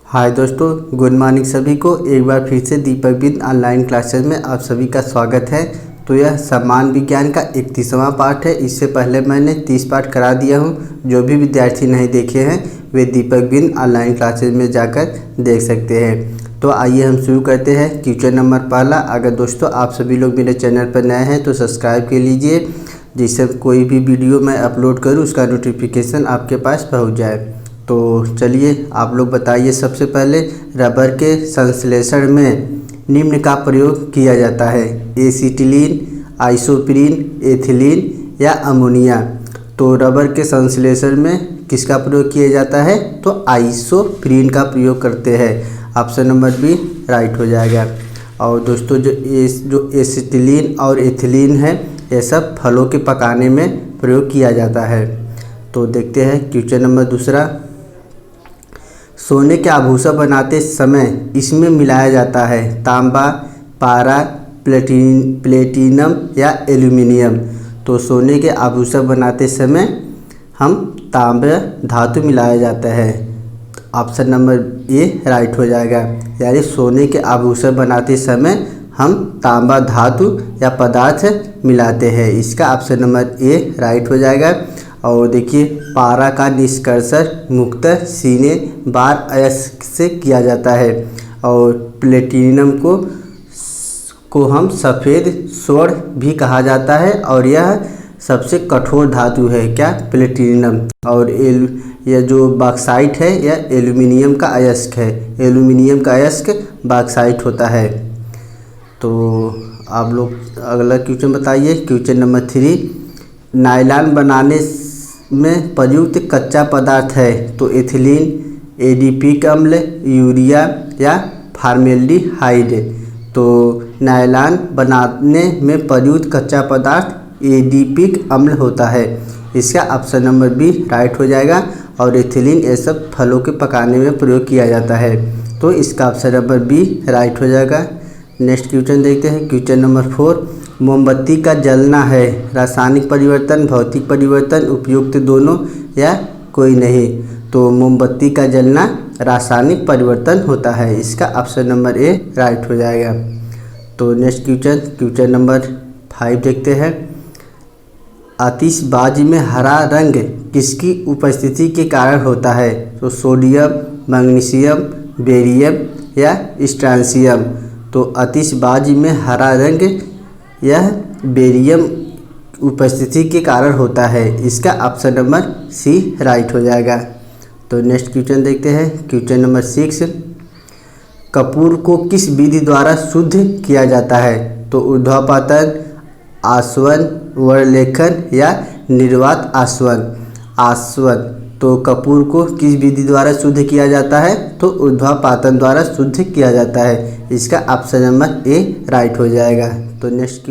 हाय दोस्तों, good morning सभी को। एक बार फिर से दीपक बिंद ऑनलाइन क्लासेस में आप सभी का स्वागत है। तो यह समान विज्ञान का 31वां पार्ट है। इससे पहले मैंने 30 पार्ट करा दिया हूँ। जो भी विद्यार्थी नहीं देखे हैं वे दीपक बिंद ऑनलाइन क्लासेस में जाकर देख सकते हैं। तो आइए हम शुरू करते हैं। क्वेश्चन नंबर पहला। अगर दोस्तों आप सभी लोग मेरे चैनल पर नए हैं तो सब्सक्राइब कर लीजिए, जिससे कोई भी वीडियो मैं अपलोड करूँ उसका नोटिफिकेशन आपके पास पहुँच जाए। तो चलिए आप लोग बताइए। सबसे पहले रबर के संश्लेषण में निम्न का प्रयोग किया जाता है: एसिटिलीन, आइसोप्रीन, एथिलीन या अमोनिया। तो रबर के संश्लेषण में किसका प्रयोग किया जाता है? तो आइसोप्रीन का प्रयोग करते हैं। ऑप्शन नंबर बी राइट हो जाएगा। और दोस्तों जो एसिटिलीन और एथिलीन है ये सब फलों के पकाने में प्रयोग किया जाता है। तो देखते हैं क्वेश्चन नंबर दूसरा। सोने के आभूषण बनाते समय इसमें मिलाया जाता है तांबा, पारा, प्लेटिनम या एल्यूमिनियम। तो सोने के आभूषण बनाते समय हम तांबा धातु मिलाया जाता है। ऑप्शन नंबर ए राइट हो जाएगा। यानी सोने के आभूषण बनाते समय हम तांबा धातु या पदार्थ मिलाते हैं। इसका ऑप्शन नंबर ए राइट हो जाएगा। और देखिए, पारा का निष्कर्षण मुख्यतः सीने बार अयस्क से किया जाता है। और प्लेटिनम को हम सफ़ेद स्वर्ण भी कहा जाता है और यह सबसे कठोर धातु है। क्या? प्लेटिनम। और यह जो बॉक्साइट है यह एल्यूमिनियम का अयस्क है। एल्यूमिनियम का अयस्क बॉक्साइट होता है। तो आप लोग अगला क्वेश्चन बताइए। Question number 3। नायलॉन बनाने में प्रयुक्त कच्चा पदार्थ है तो एथिलीन, एडिपिक अम्ल, यूरिया या फॉर्मेल्डिहाइड। तो नायलॉन बनाने में प्रयुक्त कच्चा पदार्थ एडिपिक अम्ल होता है। इसका ऑप्शन नंबर बी राइट हो जाएगा। और एथिलीन ये सब फलों के पकाने में प्रयोग किया जाता है। तो इसका ऑप्शन नंबर बी राइट हो जाएगा। नेक्स्ट क्वेश्चन देखते हैं। Question number 4। मोमबत्ती का जलना है रासायनिक परिवर्तन, भौतिक परिवर्तन, उपयुक्त दोनों या कोई नहीं। तो मोमबत्ती का जलना रासायनिक परिवर्तन होता है। इसका ऑप्शन नंबर ए राइट हो जाएगा। तो नेक्स्ट क्वेश्चन नंबर 5 देखते हैं। आतिशबाजी में हरा रंग किसकी उपस्थिति के कारण होता है? तो सोडियम, मैग्नीशियम, बेरियम या स्ट्रांसियम। तो आतिशबाजी में हरा रंग यह बेरियम उपस्थिति के कारण होता है। इसका ऑप्शन नंबर सी राइट हो जाएगा। तो नेक्स्ट क्वेश्चन देखते हैं। Question number 6। कपूर को किस विधि द्वारा शुद्ध किया जाता है? तो ऊर्ध्वपातन, आसवन, वर्णलेखन या निर्वात आसवन। तो कपूर को किस विधि द्वारा शुद्ध किया जाता है? तो ऊर्ध्वपातन द्वारा शुद्ध किया जाता है। इसका ऑप्शन नंबर ए राइट हो जाएगा। तो नेक्स्ट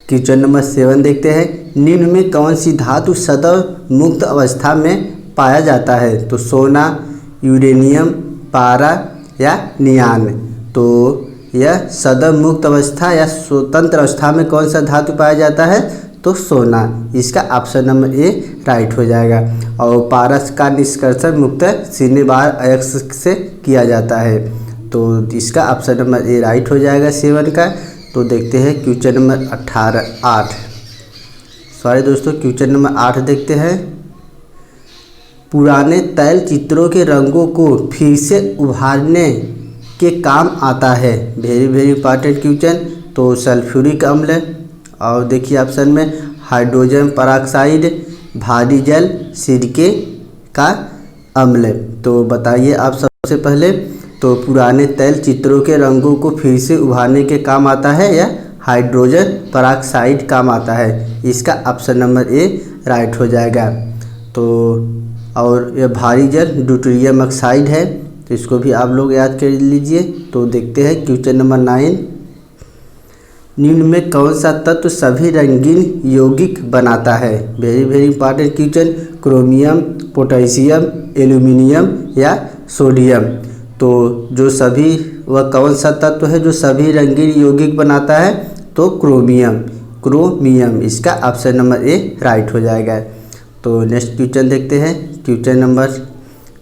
क्वेश्चन नंबर 7 देखते हैं। निम्न में कौन सी धातु सदैव मुक्त अवस्था में पाया जाता है? तो सोना, यूरेनियम, पारा या नियान। तो यह सदैव मुक्त अवस्था या स्वतंत्र अवस्था में कौन सा धातु पाया जाता है? तो सोना। इसका ऑप्शन नंबर ए राइट हो जाएगा। और पारस का निष्कर्षण मुख्यतः सीने बार अयस्क से किया जाता है। तो इसका ऑप्शन नंबर ए राइट हो जाएगा 7 का। तो देखते हैं क्वेश्चन नंबर 8 देखते हैं। पुराने तैल चित्रों के रंगों को फिर से उभारने के काम आता है। Very important question. तो सल्फ्यूरिक अम्ल, और देखिए ऑप्शन में हाइड्रोजन पेरोक्साइड, भारी जल, सिरके का अम्ल। तो बताइए आप सबसे पहले। तो पुराने तैल चित्रों के रंगों को फिर से उभारने के काम आता है या हाइड्रोजन पेरोक्साइड काम आता है। इसका ऑप्शन नंबर ए राइट हो जाएगा। तो और यह भारी जल ड्यूटेरियम ऑक्साइड है। तो इसको भी आप लोग याद कर लीजिए। तो देखते हैं क्वेश्चन नंबर 9। निम्न में कौन सा तत्व सभी रंगीन यौगिक बनाता है? Very important question. Chromium, potassium, aluminium या सोडियम। तो जो सभी वह कौन सा तत्व है जो सभी रंगीन यौगिक बनाता है? तो क्रोमियम। इसका ऑप्शन नंबर ए राइट हो जाएगा। तो नेक्स्ट क्वेश्चन देखते हैं। Question number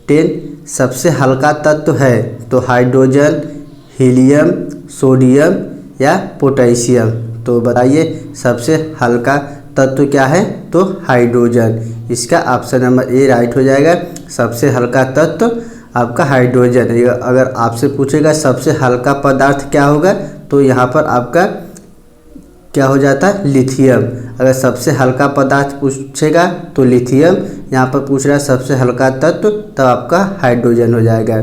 10। सबसे हल्का तत्व है? तो हाइड्रोजन, हीलियम, सोडियम या पोटेशियम। तो बताइए सबसे हल्का तत्व क्या है? तो हाइड्रोजन। इसका ऑप्शन नंबर ए राइट हो जाएगा। सबसे हल्का तत्व आपका हाइड्रोजन है। अगर आपसे पूछेगा सबसे हल्का पदार्थ क्या होगा, तो यहाँ पर आपका क्या हो जाता है? लिथियम। अगर सबसे हल्का पदार्थ पूछेगा तो लिथियम, यहाँ पर पूछ रहा है सबसे हल्का तत्व, तब आपका हाइड्रोजन हो जाएगा।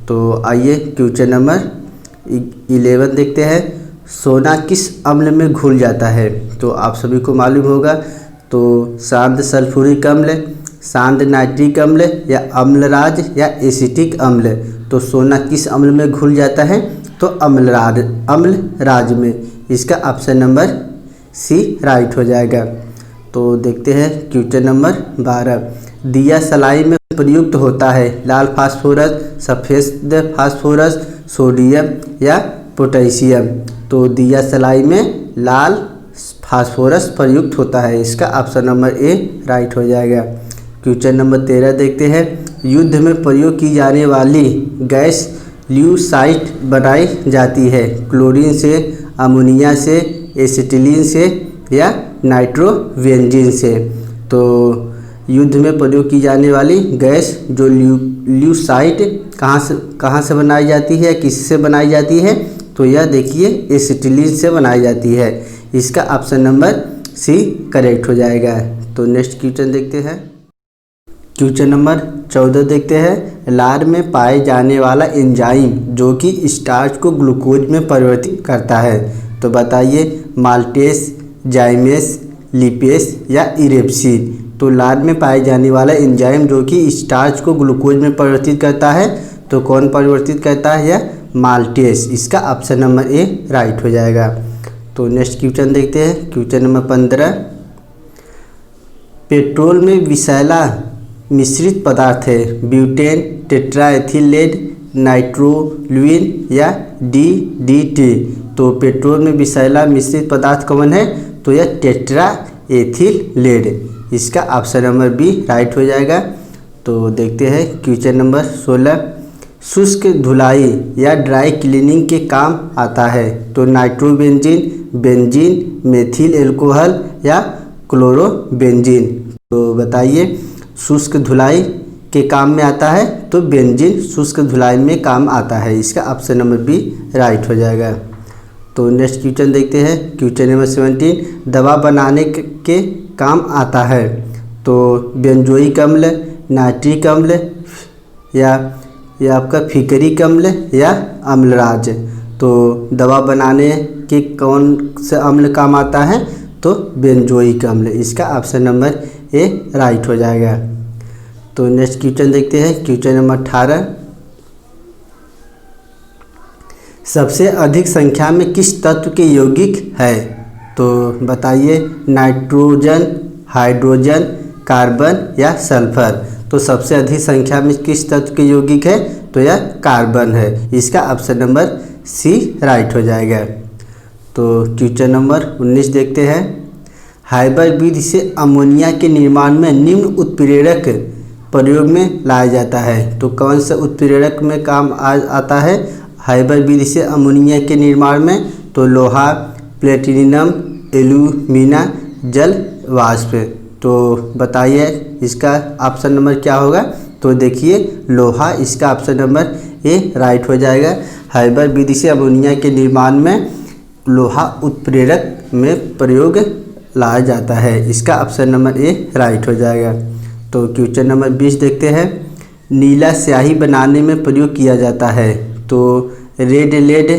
तो आइए क्वेश्चन नंबर 11 देखते हैं। सोना किस अम्ल में घुल जाता है? तो आप सभी को मालूम होगा, तो शांत सल्फ्यूरिक अम्ल, शांत नाइट्रिक अम्ल या अम्लराज या एसिटिक अम्ल। तो सोना किस अम्ल में घुल जाता है? तो अम्लराज में। इसका ऑप्शन नंबर सी राइट हो जाएगा। तो देखते हैं क्वेश्चन नंबर 12। दिया सलाई में प्रयुक्त होता है? लाल फास्फोरस, सफ़ेद फास्फोरस, सोडियम या पोटेशियम। तो दिया सलाई में लाल फास्फोरस प्रयुक्त होता है। इसका ऑप्शन नंबर ए राइट हो जाएगा। क्वेश्चन नंबर 13 देखते हैं। युद्ध में प्रयोग की जाने वाली गैस ल्यूसाइट बनाई जाती है? क्लोरीन से, अमोनिया से, एसिटिलीन से या नाइट्रोबेंजीन से। तो युद्ध में प्रयोग की जाने वाली गैस जो ल्यूसाइट कहाँ से बनाई जाती है, किससे बनाई जाती है? तो यह देखिए एसिटिलीन से बनाई जाती है। इसका ऑप्शन नंबर सी करेक्ट हो जाएगा। तो नेक्स्ट क्वेश्चन देखते हैं। क्वेश्चन नंबर 14 देखते हैं। लार में पाए जाने वाला एंजाइम जो कि स्टार्च को ग्लूकोज में परिवर्तित करता है। तो बताइए माल्टेस, जाइमेस, लिपेस या इरेप्सिन। तो लार में पाए जाने वाला एंजाइम जो कि स्टार्च को ग्लूकोज में परिवर्तित करता है, तो कौन परिवर्तित करता है? यह माल्टेस। इसका ऑप्शन नंबर ए राइट हो जाएगा। तो नेक्स्ट क्वेश्चन देखते हैं। Question number 15। पेट्रोल में विषैला मिश्रित पदार्थ है? ब्यूटेन, टेट्राएथिलेट, नाइट्रोलुइन या DDT। तो पेट्रोल में विषैला मिश्रित पदार्थ कौन है? तो यह टेट्राएथिलेट। इसका ऑप्शन नंबर बी राइट हो जाएगा। तो देखते हैं क्वेश्चन नंबर 16। शुष्क धुलाई या ड्राई क्लीनिंग के काम आता है? तो नाइट्रोबेंजीन, बेंजीन, मेथिल एल्कोहल या क्लोरोबेंजीन। तो बताइए शुष्क धुलाई के काम में आता है? तो बेंजीन शुष्क धुलाई में काम आता है। इसका ऑप्शन नंबर बी राइट हो जाएगा। तो नेक्स्ट क्वेश्चन देखते हैं। Question number 17। दवा बनाने के काम आता है? तो बेंजोइक अम्ल, नाइट्रिक अम्ल या आपका फिकरिक अम्ल या अम्लराज। तो दवा बनाने के कौन से अम्ल काम आता है? तो बेंजोइक अम्ल। इसका ऑप्शन नंबर ए राइट हो जाएगा। तो नेक्स्ट क्वेश्चन देखते हैं। Question number 18। सबसे अधिक संख्या में किस तत्व के यौगिक है? तो बताइए नाइट्रोजन, हाइड्रोजन, कार्बन या सल्फर। तो सबसे अधिक संख्या में किस तत्व के यौगिक है? तो यह कार्बन है। इसका ऑप्शन नंबर सी राइट हो जाएगा। तो क्वेश्चन नंबर 19 देखते हैं। हाइबर विधि से अमोनिया के निर्माण में निम्न उत्प्रेरक प्रयोग में लाया जाता है? तो कौन सा उत्प्रेरक में काम आता है हाइबर विधि से अमोनिया के निर्माण में? तो लोहा, प्लेटिनम, एल्यूमिना, जल वाष्प। तो बताइए इसका ऑप्शन नंबर क्या होगा? तो देखिए लोहा। इसका ऑप्शन नंबर ए राइट हो जाएगा। हाइबर विधि से अमोनिया के निर्माण में लोहा उत्प्रेरक में प्रयोग लाया जाता है। इसका ऑप्शन नंबर ए राइट हो जाएगा। तो क्वेश्चन नंबर 20 देखते हैं। नीला स्याही बनाने में प्रयोग किया जाता है? तो रेड लेड,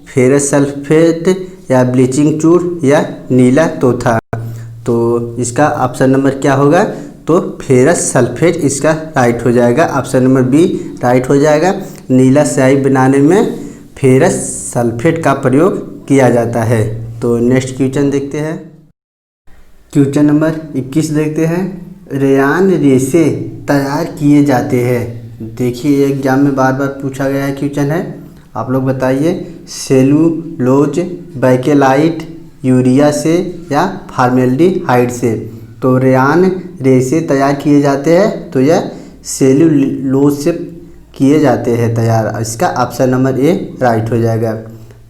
फेरस सल्फेट या ब्लीचिंग चूर या नीला तोथा। तो इसका ऑप्शन नंबर क्या होगा? तो फेरस सल्फेट इसका राइट हो जाएगा। ऑप्शन नंबर बी राइट हो जाएगा। नीला स्याही बनाने में फेरस सल्फेट का प्रयोग किया जाता है। तो नेक्स्ट क्वेश्चन देखते हैं। क्वेश्चन नंबर 21 देखते हैं। रेयान रेसे तैयार किए जाते हैं? देखिए एग्जाम में बार बार पूछा गया है क्वेश्चन है। आप लोग बताइए सेलुलोज, बैकेलाइट, यूरिया से या फॉर्मेल्डिहाइड से। तो रेयान रेसे तैयार किए जाते हैं? तो यह सेलुलोज से किए जाते हैं तैयार। इसका ऑप्शन नंबर ए राइट हो जाएगा।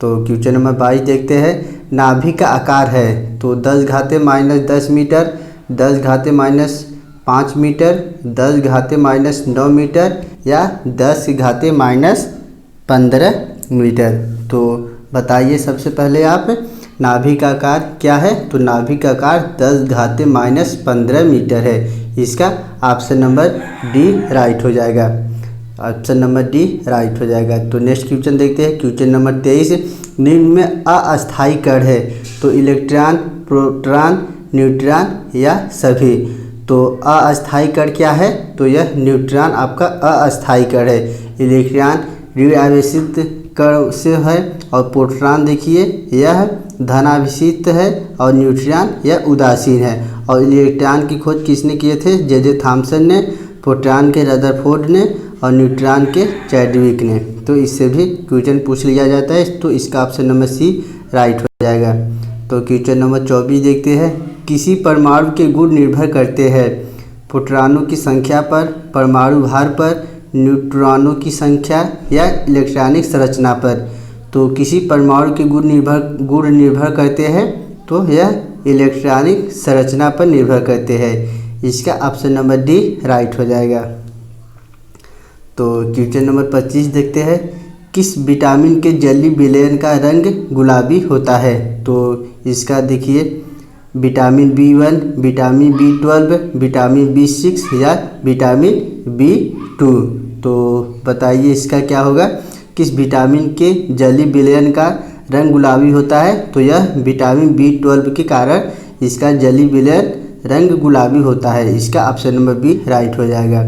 तो क्वेश्चन नंबर 22 देखते हैं। नाभिक का आकार है तो 10⁻10 मीटर, 10⁻5 मीटर, 10⁻9 मीटर या 10⁻15 मीटर। तो बताइए सबसे पहले आप नाभिक का आकार क्या है। तो नाभिक का आकार 10⁻15 मीटर है। इसका ऑप्शन नंबर डी राइट हो जाएगा। ऑप्शन नंबर डी राइट हो जाएगा। तो नेक्स्ट क्वेश्चन देखते हैं। Question number 23। निम्न में अस्थायी कण है तो इलेक्ट्रॉन, प्रोटॉन, न्यूट्रॉन या सभी। तो अस्थायी कण क्या है। तो यह न्यूट्रॉन आपका अस्थायी कण है। इलेक्ट्रॉन ऋणावेशित कण से है और प्रोटॉन देखिए यह धनावेशित है और न्यूट्रॉन यह उदासीन है। और इलेक्ट्रॉन की खोज किसने किए थे। जे थॉमसन ने, प्रोटॉन के रदरफोर्ड ने और न्यूट्रॉन के चैडविक ने। तो इससे भी क्वेश्चन पूछ लिया जाता है। तो इसका ऑप्शन नंबर सी राइट हो जाएगा। तो क्वेश्चन नंबर 24 देखते हैं। किसी परमाणु के गुण निर्भर करते हैं प्रोटॉनों की संख्या पर, परमाणु भार पर, न्यूट्रॉनों की संख्या या इलेक्ट्रॉनिक संरचना पर। तो किसी परमाणु के गुण निर्भर करते हैं तो यह इलेक्ट्रॉनिक संरचना पर निर्भर करते हैं। इसका ऑप्शन नंबर डी राइट हो जाएगा। तो क्वेश्चन नंबर 25 देखते हैं। किस विटामिन के जलीय विलयन का रंग गुलाबी होता है। तो इसका देखिए vitamin B1, vitamin B12, vitamin B6 या विटामिन B2। तो बताइए इसका क्या होगा। किस विटामिन के जलीय विलयन का रंग गुलाबी होता है। तो यह विटामिन B12 के कारण इसका जलीय विलयन रंग गुलाबी होता है। इसका ऑप्शन नंबर बी राइट हो जाएगा।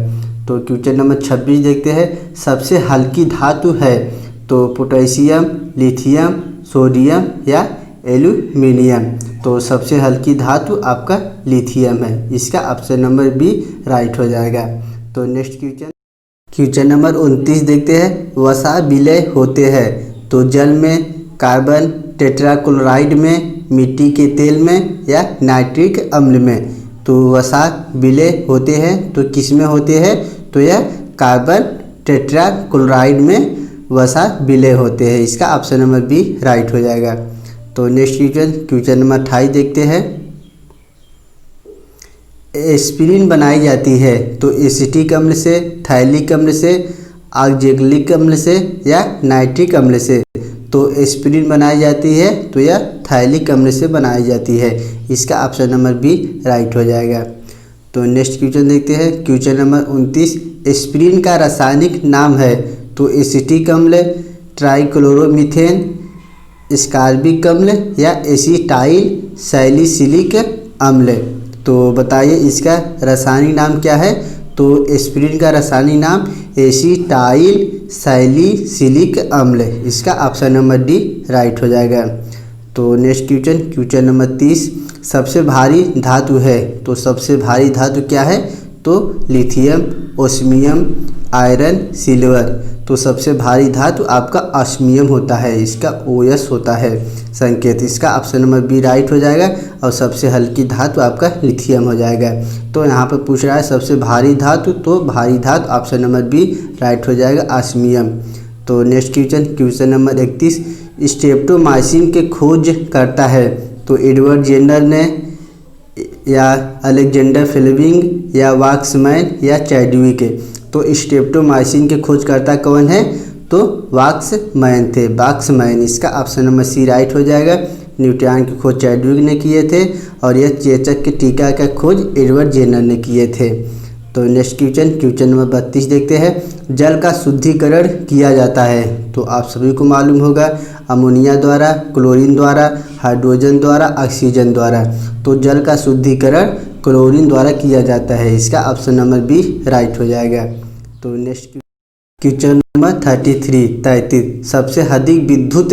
तो क्वेश्चन नंबर 26 देखते हैं। सबसे हल्की धातु है तो पोटेशियम, लिथियम, सोडियम या एल्यूमिनियम। तो सबसे हल्की धातु आपका लिथियम है। इसका ऑप्शन नंबर बी राइट हो जाएगा। तो नेक्स्ट क्वेश्चन नंबर 29 देखते हैं। वसा विलय होते हैं तो जल में, कार्बन टेट्राक्लोराइड में, मिट्टी के तेल में या नाइट्रिक अम्ल में। तो वसा विलय होते हैं तो किस में होते हैं। तो यह कार्बन टेट्राक्लोराइड में वसा विलय होते हैं। इसका ऑप्शन नंबर बी राइट हो जाएगा। तो नेक्स्ट क्वेश्चन नंबर 28 देखते हैं। एस्पिरिन बनाई जाती है तो एसिटिक अम्ल से, थैलिक अम्ल से, ऑक्जेलिक अम्ल से या नाइट्रिक अम्ल से। तो एस्पिरिन बनाई जाती है तो यह थैलिक अम्ल से बनाई जाती है। इसका ऑप्शन नंबर बी राइट हो जाएगा। तो नेक्स्ट क्वेश्चन देखते हैं। Question number 29। एस्पिरिन का रासायनिक नाम है तो एसिटिक अम्ल, ट्राइक्लोरोमीथेन, स्कारबिक अम्ल या एसिटाइल सैलिसिलिक अम्ल। तो बताइए इसका रासायनिक नाम क्या है। तो एस्पिरिन का रासायनिक नाम एसिटाइल सैलिसिलिक अम्ल। इसका ऑप्शन नंबर डी राइट हो जाएगा। तो नेक्स्ट क्वेश्चन नंबर 30। सबसे भारी धातु है तो सबसे भारी धातु क्या है। तो लिथियम, ओस्मियम, आयरन, सिल्वर। तो सबसे भारी धातु आपका ऑस्मियम होता है। इसका OS होता है संकेत। इसका ऑप्शन नंबर बी राइट हो जाएगा। और सबसे हल्की धातु आपका लिथियम हो जाएगा। तो यहाँ पर पूछ रहा है सबसे भारी धातु, तो भारी धातु ऑप्शन नंबर बी राइट हो जाएगा, ऑस्मियम। तो नेक्स्ट क्वेश्चन नंबर 31। स्ट्रेप्टोमाइसिन के खोज करता है तो एडवर्ड जेनर ने या अलेक्जेंडर फ्लेमिंग या वाक्समैन या चैडविक। तो स्ट्रेप्टोमाइसिन के खोजकर्ता कौन है। तो वाक्समैन थे, वाक्समैन। इसका ऑप्शन नंबर सी राइट हो जाएगा। न्यूट्रॉन की खोज चैडविक ने किए थे और यह चेचक के टीका का खोज एडवर्ड जेनर ने किए थे। तो नेक्स्ट क्वेश्चन नंबर 32 देखते हैं। जल का शुद्धिकरण किया जाता है तो आप सभी को मालूम होगा अमोनिया द्वारा, क्लोरीन द्वारा, हाइड्रोजन द्वारा, ऑक्सीजन द्वारा। तो जल का शुद्धिकरण क्लोरीन द्वारा किया जाता है। इसका ऑप्शन नंबर बी राइट हो जाएगा। तो नेक्स्ट क्वेश्चन नंबर 33। सबसे अधिक विद्युत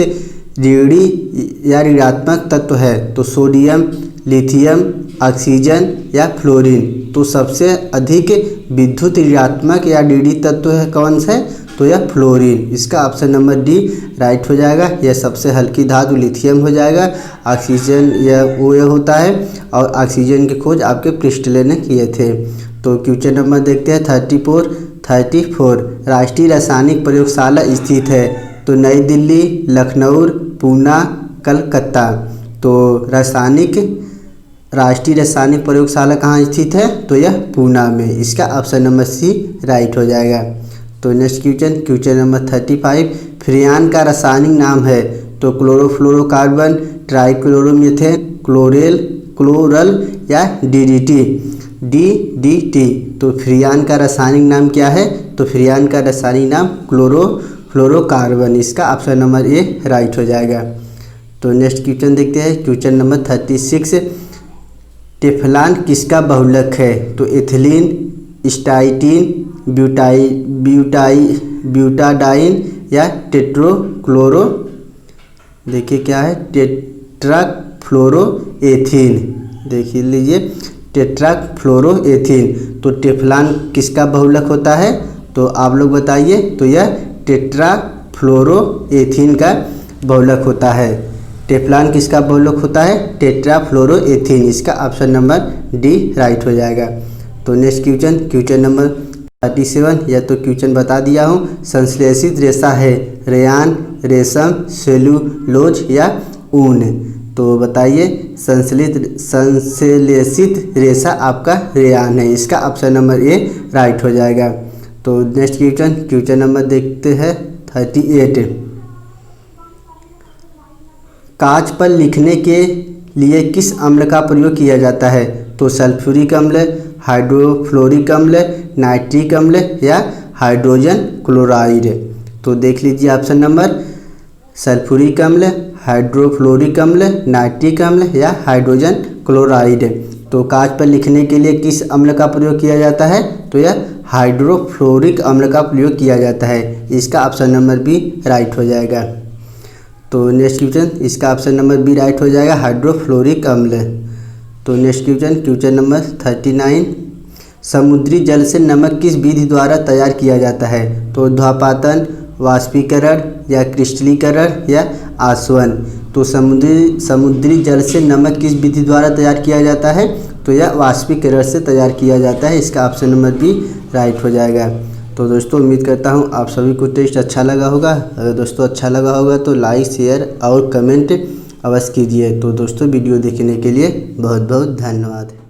ऋणी या ऋणात्मक तत्व है तो सोडियम, लिथियम, ऑक्सीजन या फ्लोरीन। तो सबसे अधिक विद्युत ऋणात्मक या ऋणी तत्व है कौन सा है। तो यह फ्लोरीन। इसका ऑप्शन नंबर डी राइट हो जाएगा। यह सबसे हल्की धातु लिथियम हो जाएगा। ऑक्सीजन यह OA होता है और ऑक्सीजन की खोज आपके प्रिस्टले ने किए थे। तो क्वेश्चन नंबर देखते हैं 34। 34 राष्ट्रीय रासायनिक प्रयोगशाला स्थित है? तो नई दिल्ली, लखनऊ, पूना, कलकत्ता। तो राष्ट्रीय रासायनिक प्रयोगशाला कहाँ स्थित है? तो यह पूना में। इसका ऑप्शन नंबर सी राइट हो जाएगा। तो नेक्स्ट क्वेश्चन नंबर 35 फ्रियान का रासायनिक नाम है? तो क्लोरोफ्लोरोकार्बन, ट्राइक्लोरोमीथेन, क्लोरल या डीडीटी। तो फ्रियान का रासायनिक नाम क्या है? तो फ्रियान का रासायनिक नाम क्लोरोफ्लोरोकार्बन। इसका ऑप्शन नंबर ए राइट हो जाएगा। तो नेक्स्ट क्वेश्चन देखते हैं क्वेश्चन नंबर 36 टेफ्लॉन किसका बहुलक है? तो एथिलीन, स्टाइटीन, ब्यूटाडाइन या टेट्राक्लोरो, देखिए क्या है, टेट्राफ्लोरोएथीन। देखिए लीजिए टेट्राफ्लोरोएथीन। तो टेफ्लॉन किसका बहुलक होता है? तो आप लोग बताइए। तो यह टेट्राफ्लोरोएथीन का बहुलक होता है। टेफ्लॉन किसका बहुलक होता है? टेट्राफ्लोरोएथीन। इसका ऑप्शन नंबर डी राइट हो जाएगा। तो नेक्स्ट क्वेश्चन नंबर 37 या तो क्वेश्चन बता दिया हूँ। संश्लेषित रेशा है? रेयान, रेशम, सेलुलोज या ऊन। तो बताइए संश्लेषित रेशा आपका रेयान है। इसका ऑप्शन नंबर ए राइट हो जाएगा। तो नेक्स्ट क्वेश्चन नंबर देखते हैं 38 कांच पर लिखने के लिए किस अम्ल का प्रयोग किया जाता है? तो सल्फ्यूरिक अम्ल, हाइड्रोफ्लोरिक अम्ल, नाइट्रिक अम्ल या हाइड्रोजन क्लोराइड। तो देख लीजिए ऑप्शन नंबर सल्फ्यूरिक अम्ल, हाइड्रोफ्लोरिक अम्ल, नाइट्रिक अम्ल या हाइड्रोजन क्लोराइड। तो कांच पर लिखने के लिए किस अम्ल का प्रयोग किया जाता है? तो यह हाइड्रोफ्लोरिक अम्ल का प्रयोग किया जाता है। इसका ऑप्शन नंबर बी राइट हो जाएगा। तो नेक्स्ट क्वेश्चन, इसका ऑप्शन नंबर बी राइट हो जाएगा, हाइड्रोफ्लोरिक अम्ल। तो नेक्स्ट क्वेश्चन नंबर 39 समुद्री जल से नमक किस विधि द्वारा तैयार किया जाता है? तो ध्रुवपातन, वाष्पीकरण या क्रिस्टलीकरण या आसवन। तो समुद्री जल से नमक किस विधि द्वारा तैयार किया जाता है? तो यह वाष्पीकरण से तैयार किया जाता है। इसका ऑप्शन नंबर बी राइट हो जाएगा। तो दोस्तों उम्मीद करता हूँ आप सभी को टेस्ट अच्छा लगा होगा। अगर दोस्तों अच्छा लगा होगा तो लाइक, शेयर और कमेंट अवश्य कीजिए। तो दोस्तों वीडियो देखने के लिए बहुत बहुत धन्यवाद।